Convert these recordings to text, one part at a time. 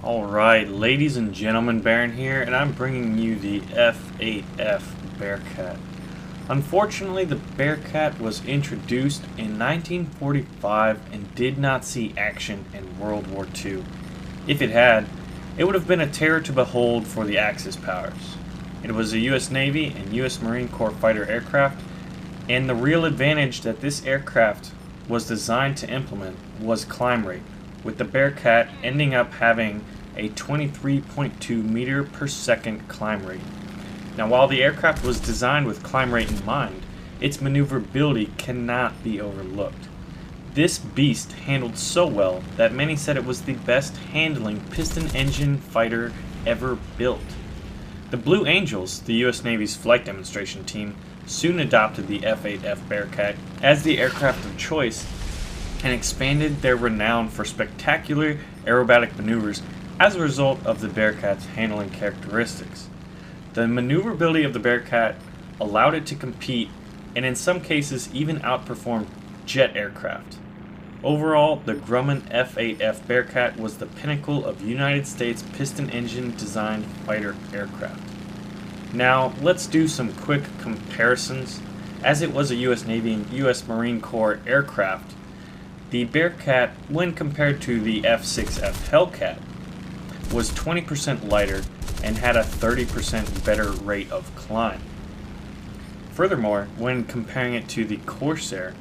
Alright, ladies and gentlemen, Baron here, and I'm bringing you the F8F Bearcat. Unfortunately, the Bearcat was introduced in 1945 and did not see action in World War II. If it had, it would have been a terror to behold for the Axis powers. It was a U.S. Navy and U.S. Marine Corps fighter aircraft, and the real advantage that this aircraft was designed to implement was climb rate, with the Bearcat ending up having a 23.2 meter per second climb rate. Now, while the aircraft was designed with climb rate in mind, its maneuverability cannot be overlooked. This beast handled so well that many said it was the best handling piston engine fighter ever built. The Blue Angels, the U.S. Navy's flight demonstration team, soon adopted the F8F Bearcat as the aircraft of choice and expanded their renown for spectacular aerobatic maneuvers as a result of the Bearcat's handling characteristics. The maneuverability of the Bearcat allowed it to compete and in some cases even outperform jet aircraft. Overall, the Grumman F8F Bearcat was the pinnacle of United States piston engine designed fighter aircraft. Now, let's do some quick comparisons. As it was a U.S. Navy and U.S. Marine Corps aircraft, the Bearcat, when compared to the F6F Hellcat, was 20% lighter and had a 30% better rate of climb. Furthermore, when comparing it to the Corsair,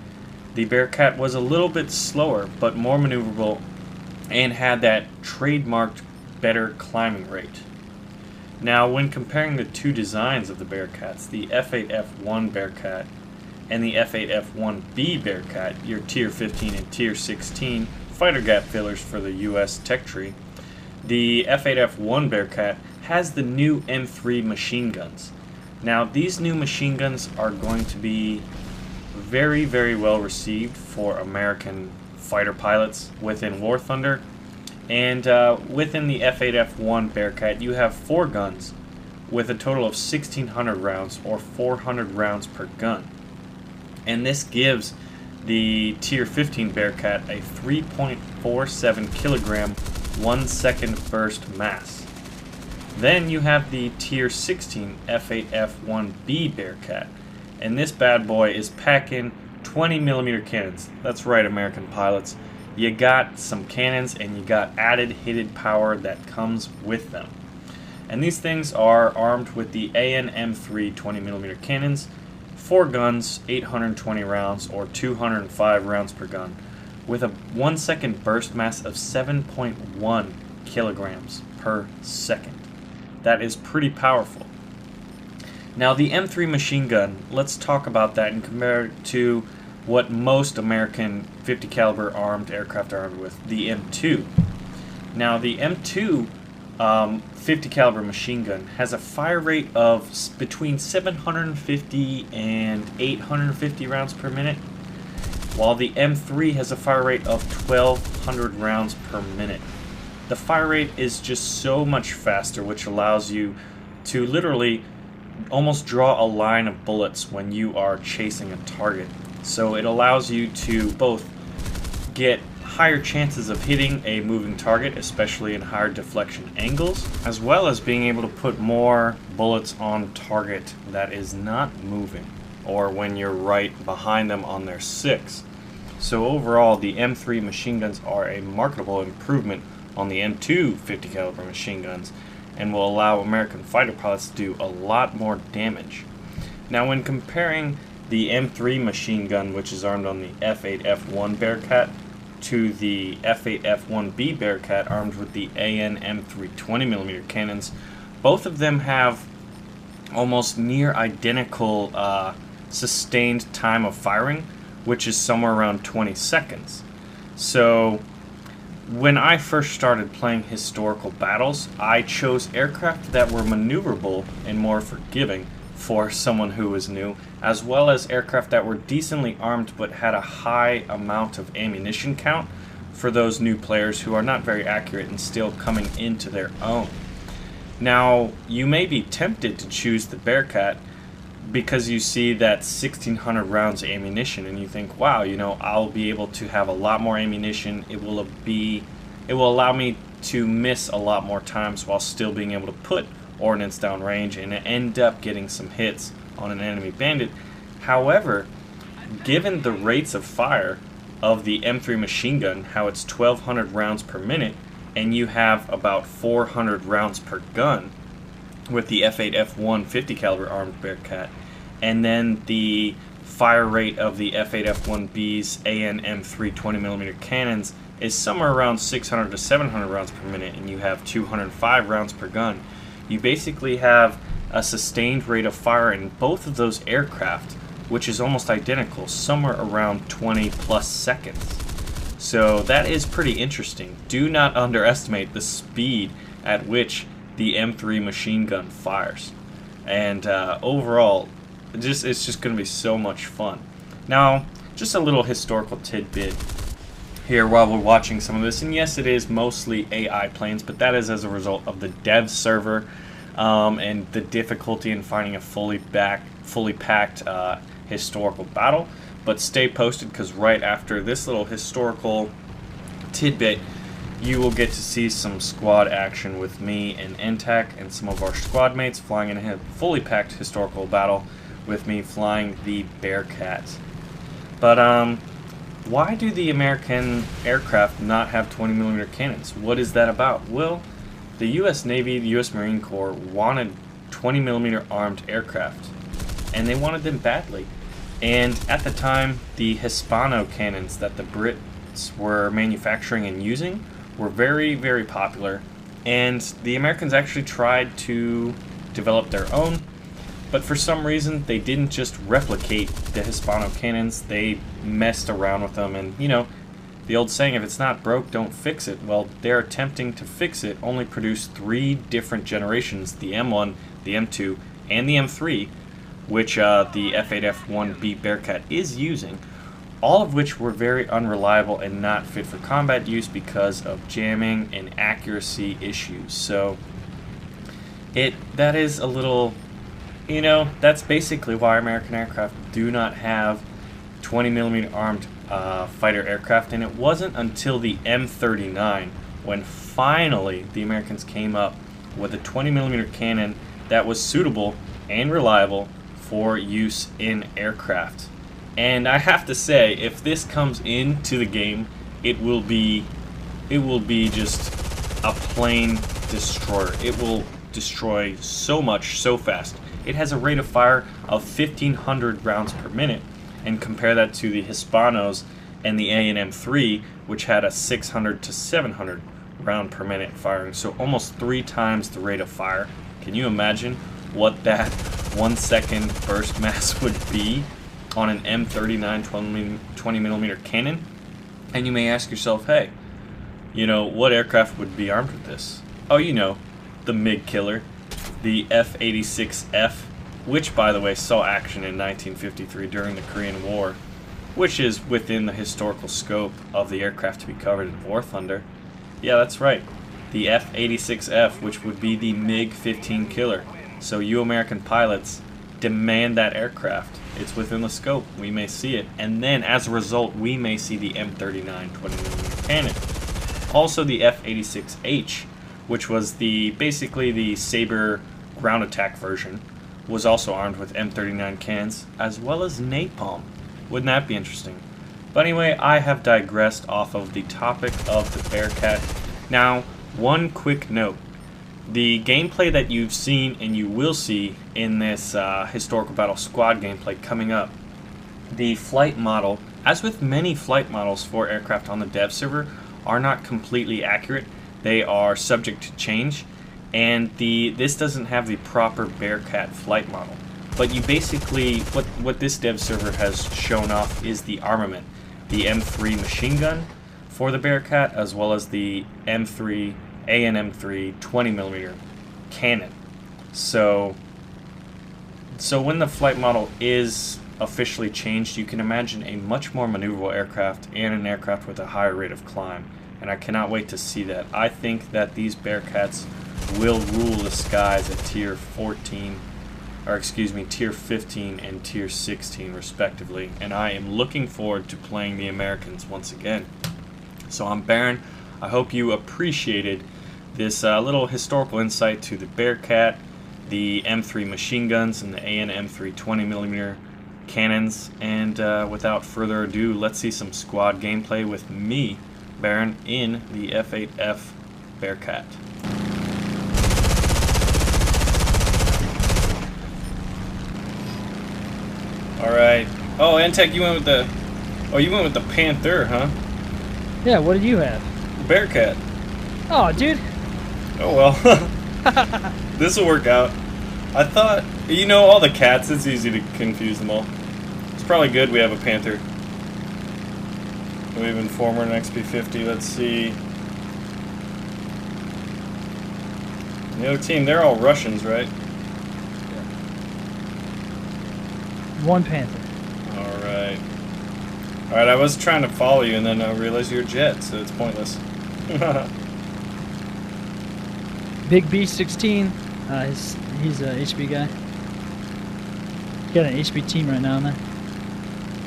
the Bearcat was a little bit slower but more maneuverable and had that trademarked better climbing rate. Now, when comparing the two designs of the Bearcats, the F8F1 Bearcat and the F8F1B Bearcat, your Tier 15 and Tier 16 fighter gap fillers for the U.S. tech tree, the F8F1 Bearcat has the new M3 machine guns. Now, these new machine guns are going to be very, very well received for American fighter pilots within War Thunder. And within the F8F1 Bearcat, you have 4 guns with a total of 1,600 rounds or 400 rounds per gun. And this gives the Tier 15 Bearcat a 3.47 kilogram 1 second burst mass. Then you have the Tier 16 F8F1B Bearcat, and this bad boy is packing 20mm cannons. That's right, American pilots. You got some cannons and you got added hitted power that comes with them. And these things are armed with the AN-M3 20mm cannons, 4 guns, 820 rounds or 205 rounds per gun, with a 1 second burst mass of 7.1 kilograms per second. That is pretty powerful. Now, the M3 machine gun, let's talk about that and compare it to what most American 50 caliber armed aircraft are armed with, the M2. Now, the M2 50 caliber machine gun has a fire rate of between 750 and 850 rounds per minute, while the M3 has a fire rate of 1,200 rounds per minute. The fire rate is just so much faster, which allows you to literally almost draw a line of bullets when you are chasing a target. So it allows you to both get higher chances of hitting a moving target, especially in higher deflection angles, as well as being able to put more bullets on target that is not moving, or when you're right behind them on their 6. So overall, the M3 machine guns are a marketable improvement on the M2 50 caliber machine guns and will allow American fighter pilots to do a lot more damage. Now, when comparing the M3 machine gun, which is armed on the F8F1 Bearcat, to the F8F1B Bearcat armed with the AN-M3 20mm cannons, both of them have almost near identical sustained time of firing, which is somewhere around 20 seconds. So when I first started playing historical battles, I chose aircraft that were maneuverable and more forgiving for someone who was new, as well as aircraft that were decently armed but had a high amount of ammunition count for those new players who are not very accurate and still coming into their own. Now, you may be tempted to choose the Bearcat because you see that 1,600 rounds of ammunition and you think, wow, you know, I'll be able to have a lot more ammunition. It will allow me to miss a lot more times while still being able to put ordnance down range and end up getting some hits on an enemy bandit. However, given the rates of fire of the M3 machine gun, how it's 1,200 rounds per minute, and you have about 400 rounds per gun with the F8F 150 caliber armed Bearcat, and then the fire rate of the F8F1B's AN M3 20mm cannons is somewhere around 600 to 700 rounds per minute, and you have 205 rounds per gun. You basically have a sustained rate of fire in both of those aircraft, which is almost identical, somewhere around 20 plus seconds. So that is pretty interesting. Do not underestimate the speed at which the M3 machine gun fires. And overall, it's just going to be so much fun. Now, just a little historical tidbit here while we're watching some of this. And yes, it is mostly AI planes, but that is as a result of the dev server and the difficulty in finding a fully packed historical battle. But stay posted, because right after this little historical tidbit, you will get to see some squad action with me and NTAC and some of our squad mates flying in a fully packed historical battle with me flying the Bearcats. But why do the American aircraft not have 20mm cannons? What is that about? Well, the U.S. Navy, the U.S. Marine Corps wanted 20mm armed aircraft, and they wanted them badly. And at the time, the Hispano cannons that the Brits were manufacturing and using were very, very popular, and the Americans actually tried to develop their own, but for some reason they didn't just replicate the Hispano cannons. They messed around with them, and you know, the old saying, if it's not broke, don't fix it. Well, they're attempting to fix it, only produced 3 different generations, the M1, the M2, and the M3, which the F8F1B Bearcat is using, all of which were very unreliable and not fit for combat use because of jamming and accuracy issues. So that is a little, you know, that's basically why American aircraft do not have 20mm armed fighter aircraft. And it wasn't until the M39 when finally the Americans came up with a 20mm cannon that was suitable and reliable for use in aircraft. And I have to say, if this comes into the game, it will be just a plane destroyer. It will destroy so much so fast. It has a rate of fire of 1,500 rounds per minute, and compare that to the Hispanos and the AN-M3, which had a 600 to 700 round per minute firing, so almost 3 times the rate of fire. Can you imagine what that 1 second burst mass would be on an M39 20mm cannon? And you may ask yourself, hey, you know, what aircraft would be armed with this? Oh, you know, the MiG killer, the F8F, which, by the way, saw action in 1953 during the Korean War, which is within the historical scope of the aircraft to be covered in War Thunder. Yeah, that's right, the F8F, which would be the MiG-15 killer. So you American pilots, demand that aircraft. It's within the scope. We may see it. And then, as a result, we may see the M39 20mm cannon. Also, the F-86H, which was basically the Sabre ground attack version, was also armed with M39 cannons, as well as napalm. Wouldn't that be interesting? But anyway, I have digressed off of the topic of the Bearcat. Now, one quick note. The gameplay that you've seen and you will see in this historical battle squad gameplay coming up, the flight model, as with many flight models for aircraft on the dev server, are not completely accurate. They are subject to change, and this doesn't have the proper Bearcat flight model. But you basically, what this dev server has shown off is the armament, the M3 machine gun for the Bearcat, as well as the M3 AN-M3 20mm cannon. So when the flight model is officially changed, you can imagine a much more maneuverable aircraft and an aircraft with a higher rate of climb. And I cannot wait to see that. I think that these Bearcats will rule the skies at Tier 14, or excuse me, Tier 15 and Tier 16 respectively. And I am looking forward to playing the Americans once again. So I'm Baron. I hope you appreciated this little historical insight to the Bearcat, the M3 machine guns, and the AN M3 20mm cannons. And without further ado, let's see some squad gameplay with me, Baron, in the F8F Bearcat. Alright. Oh, Antec, you went with the... Oh, you went with the Panther, huh? Yeah, what did you have? Bearcat. Oh, dude. Oh, well. This will work out. I thought... You know, all the cats, it's easy to confuse them all. It's probably good we have a Panther. We have Informer and XP50. Let's see. The other team, they're all Russians, right? One Panther. Alright. Alright, I was trying to follow you and then I realized you're a jet, so it's pointless. Big B16. He's a HB guy. He's got an HB team right now in there.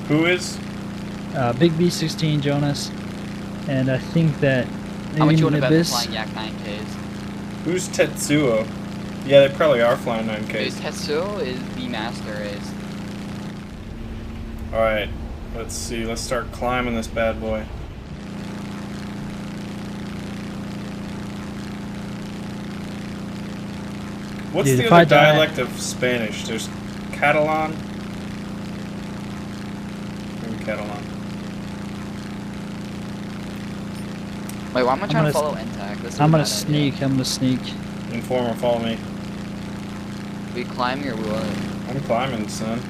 Who is? Big B16 Jonas. And I think that how much you want to bet they're Abyss. flying Yak 9Ks? Who's Tetsuo? Yeah, they probably are flying 9Ks. Dude, Tetsuo is the master race. Alright, let's see. Let's start climbing this bad boy. What's Dude, the if other I die- dialect of Spanish? There's Catalan? Maybe Catalan. Wait, why am I trying gonna to follow NTAC? This is I'm a gonna bad sneak. idea. I'm gonna sneak. Informer, follow me. We climbing or what? I'm climbing, son.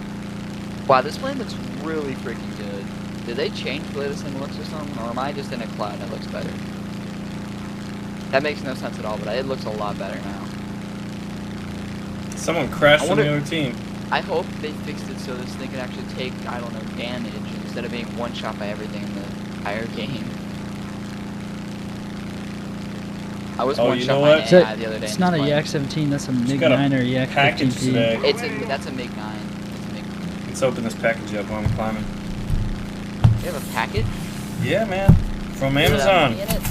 Wow, this plane looks really freaking good. Did they change the way this thing looks or something? Or am I just in a cloud that looks better? That makes no sense at all, but it looks a lot better now. Someone crashed I on the wonder- other team. I hope they fixed it so this thing can actually take, I don't know, damage instead of being one shot by everything in the entire game. I was Oh, one you shot know by what? an AI the other day. It's in not this a plane. Yak 17. That's a MiG got a 9 or a Yak package 15P. today. That's a MiG 9. It's a MiG. Let's open this package up while I'm climbing. You have a package? Yeah, man. From Is there Amazon. money in it?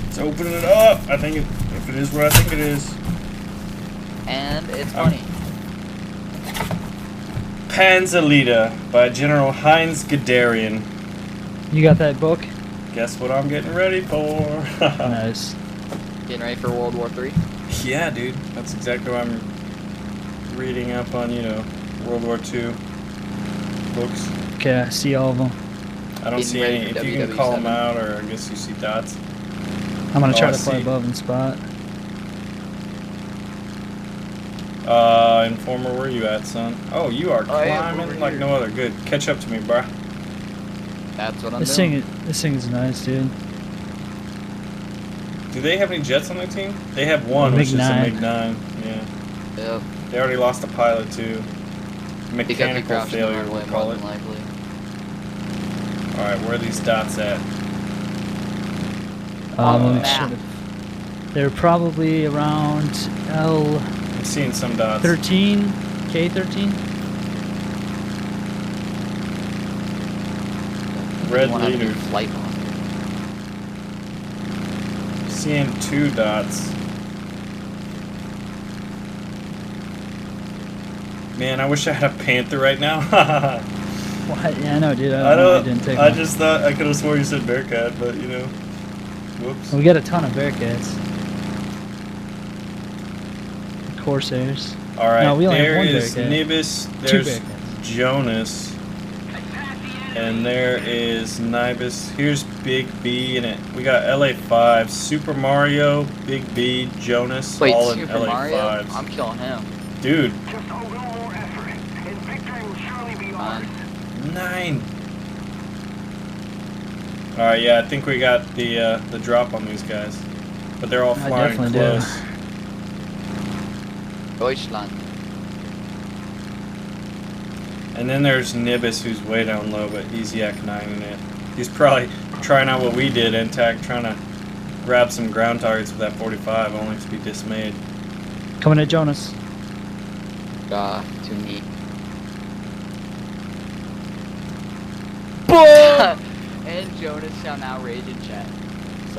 Let's open it up. I think if it is what I think it is. And it's money. Panzerlieder by General Heinz Guderian. You got that book? Guess what I'm getting ready for? Nice. Getting ready for World War III? Yeah, dude. That's exactly what I'm reading up on, you know, World War II books. Okay, I see all of them. I don't Getting see ready any. for If you can call them WW7. out, or I guess you see dots. I'm gonna try I to fly see. above and spot. Informer, where you at, son? Oh, you are I am climbing over like here. no other. Good. Catch up to me, bruh. That's what I'm This doing. thing is nice, dude. Do they have any jets on their team? They have one, which is a MiG-9. MiG-9. Yeah. Yep. They already lost a pilot, too. Because he Mechanical crashed in the failure, runway we'll call more it. than likely. Alright, where are these dots at? On the Let me map. check. They're probably around L13, I'm seeing some dots. K13. Red You wanna have a new leaders. flight on. Seeing 2 dots. Man, I wish I had a Panther right now. What? Yeah, I know, dude. I I don't. didn't take I one. just thought I could have swore you said Bearcat, but you know. Whoops. We got a ton of Bearcats. Corsairs. All right. No, we only have there one is Bearcat. Nibis. Two There's Bearcats. Jonas. And there is Nibis. Here's Big B in it. We got LA5, Super Mario, Big B, Jonas, Wait, all in Super Mario? LA5s. I'm killing him. Dude, Just a little more effort, and victory will surely be ours. Fine. 9. All right, yeah, I think we got the drop on these guys, but they're all I flying definitely close. do. Deutschland. And then there's Nibis, who's way down low, but he's Yak 9 in it. He's probably trying out what we did, NTAC, trying to grab some ground targets with that 45, only to be dismayed. Coming at Jonas. Too neat. Boom! And Jonas shall now rage in chat.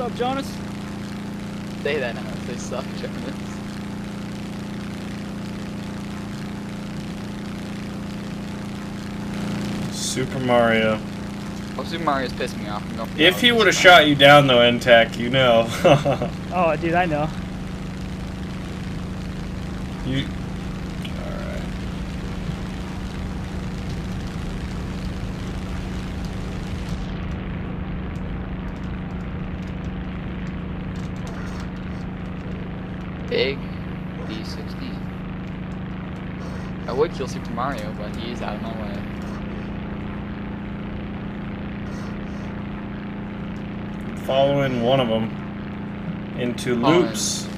up, Jonas? Say that now. They suck, Jonas. Super Mario. Oh, Super Mario's pissed me off. I'm going for If he Mario would have this time. shot you down though, NTAC, you know. Oh, dude, I know. You. Alright. Big B16. I would kill Super Mario, but he's out of my way. Following one of them into loops.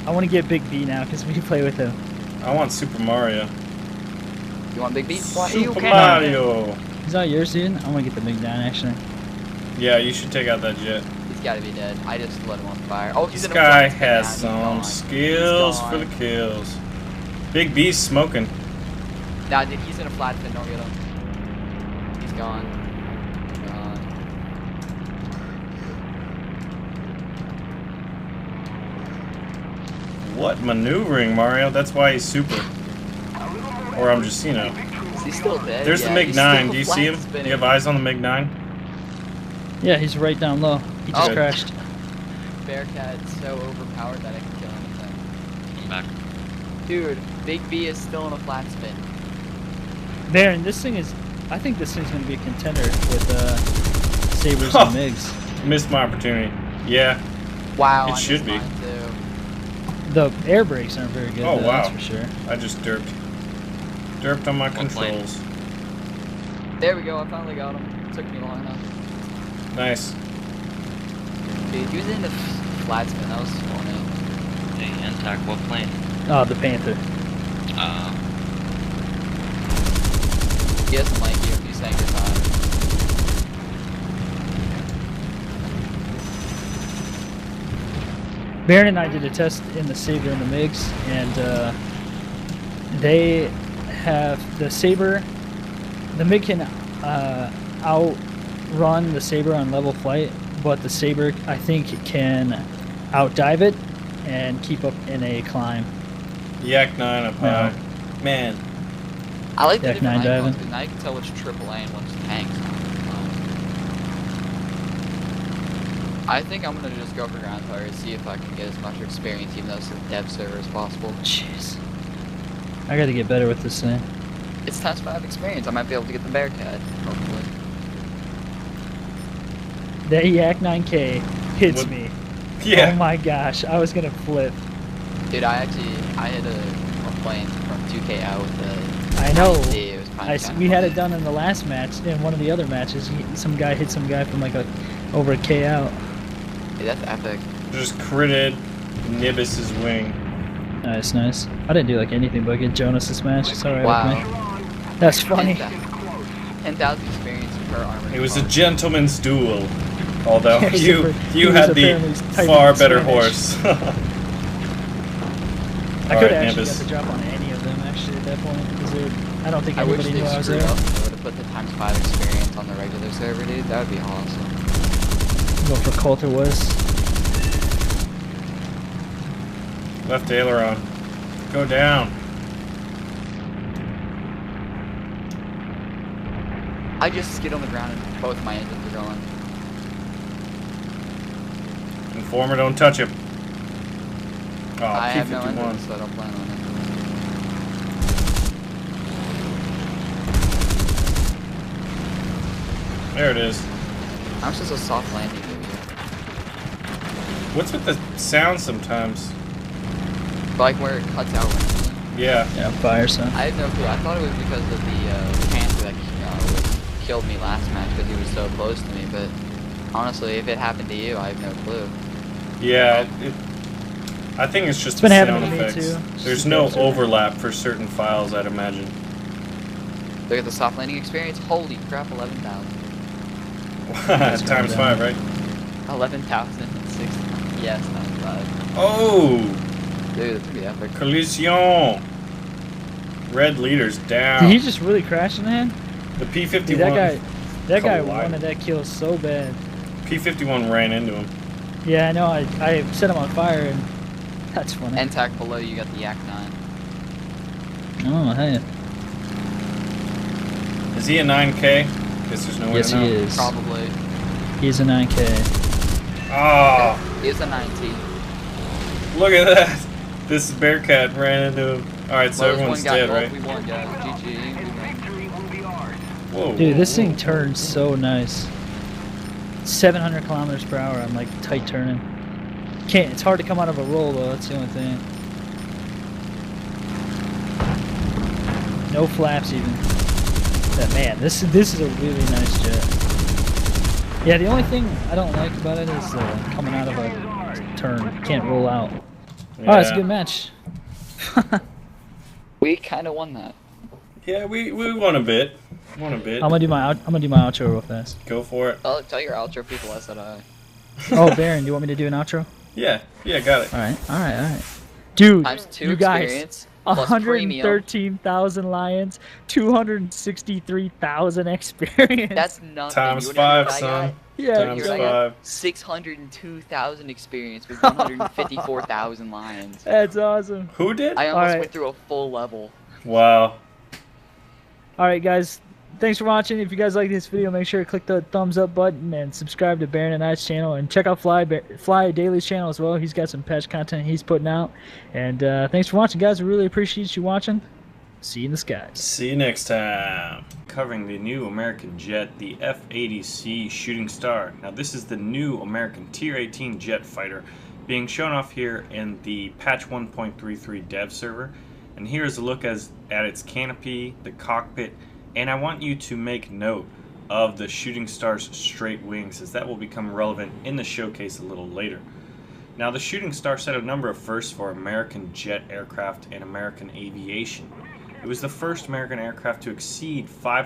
I want to get Big B now because we can play with him. I want Super Mario. You want Big B? Why, you Super can. Mario. He's not yours, dude? I want to get the Big 9, actually. Yeah, you should take out that jet. He's gotta be dead. I just lit him on fire. Oh, he's This in a guy flat spin has now. He's some gone. skills He's for the gone. kills. Big B's smoking. Nah, dude, he's in a flat spin. Don't get him. He's gone. Gone. What maneuvering, Mario? That's why he's super. Or I'm just, you know. Is he still dead? There's Yeah, the MiG he's 9. still Do you flat see him? spinning. You have eyes on the MiG 9? Yeah, he's right down low. He just Oh. crashed. Bearcat's so overpowered that I can kill anything. I'm back. Dude, Big B is still in a flat spin. Baron, this thing is... I think this thing's going to be a contender with Sabres Huh. and MiGs. Missed my opportunity. Yeah. Wow, It I should missed be. mine too. The air brakes aren't very good, Oh, though, wow. that's for sure. I just derped. Derped on my One plane. controls. There we go, I finally got him. Took me long enough. Nice. Dude, he was in the flat spin, that was funny. Hey, NTAC, what plane? Oh, the Panther. He doesn't like you, he's saying goodbye. Baron and I did a test in the Sabre and the MiGs, and they have the Sabre. The MiG can outrun the Sabre on level flight, but the Sabre, I think, can outdive it and keep up in a climb. Yak 9 up high. Man. I like the Yak different 9 icons, diving. because now you can tell which AAA and which tanks. I think I'm gonna just go for ground power and see if I can get as much experience, even though it's a dev server, as possible. Jeez. I gotta get better with this thing. It's times 5 experience. I might be able to get the Bearcat, hopefully. That Yak 9K hits What- me. Yeah. Oh my gosh, I was gonna flip. Dude, I hit a plane from 2K out with the I know. 90. It was kinda We had it funny. done in the last match. In one of the other matches, some guy hit some guy from like over a K out. Dude, that's epic. Just critted Nibus's wing. Nice, nice. I didn't do like anything but get Jonas's match. It's alright Wow. with me. That's funny. 10,000 experience per armor. It was a gentleman's duel. Although Except you for he you was had the apparently typing far in better Spanish. horse. I Alright, could have actually Nimbus. got the drop on any of them actually at that point because I don't think I wish anybody they knew I was screwed there. up and they would have put the times 5 experience on the regular server, dude. That would be awesome. Go for Coulter West. Left aileron. Go down. I just skid on the ground and both my engines are going. Informer, don't touch him. Oh, I have no P-51. engines, so I don't plan on it. There it is. I'm just a soft landing movie. What's with the sound sometimes? Like where it cuts out randomly. Yeah. Yeah, fire son. I had no clue. I thought it was because of the Panther that killed me last match because he was so close to me, but honestly, if it happened to you, I have no clue. Yeah. I think it's just It's been the happening sound to me, effects. too. There's Just no the server. overlap for certain files, I'd imagine. Look at the soft landing experience. Holy crap, 11,000. Times 5, right? 11,060. Yes, times 5. Oh! Dude, that's gonna be epic. Collision! Red leader's down. Did he just really crash in the hand? The P-51. Dude, that guy collided. wanted that kill so bad. P-51 ran into him. Yeah, I know. I set him on fire, and that's funny. NTAC below you got the Yak 9. Oh, hey. Is he a 9K? Guess there's no way Yes, to know. he is. Probably. He's a 9K. Oh, He is a 90. look at that. This Bearcat ran into him. Alright, so everyone's dead, right? We won, guys. GG. We won. Victory will be ours. Whoa. Dude, this whoa, thing whoa. turns so nice. 700 kilometers per hour. I'm like tight turning. Can't. It's hard to come out of a roll though. That's the only thing. No flaps even. But man, this is a really nice jet. Yeah, the only thing I don't like about it is coming out of a turn. Can't roll out. Yeah. Oh, it's a good match. We kind of won that. Yeah, we won a bit. Won a bit. I'm gonna do my outro real fast. Go for it. Tell your outro people I said hi. Oh, Baron, do you want me to do an outro? Yeah, got it. All right. Dude, Times 2 you guys, experience plus premium. 113,000 lions, 263,000 experience. That's nothing. Times You wanna know 5, what I son. got? yeah, Times Here's what I got. 5. 602,000 experience with 154,000 lions. that's awesome. Who did? I almost Alright. went through a full level. Wow. All right, guys. Thanks for watching. If you guys like this video, make sure to click the thumbs up button and subscribe to Baron and I's channel. And check out Fly Daily's channel as well. He's got some patch content he's putting out. And thanks for watching, guys. We really appreciate you watching. See you in the skies. See you next time. Covering the new American jet, the F8F Shooting Star. Now this is the new American Tier 18 jet fighter being shown off here in the patch 1.33 dev server. And here's a look at its canopy, the cockpit, and I want you to make note of the Shooting Star's straight wings, as that will become relevant in the showcase a little later. Now the Shooting Star set a number of firsts for American jet aircraft and American aviation. It was the first American aircraft to exceed 5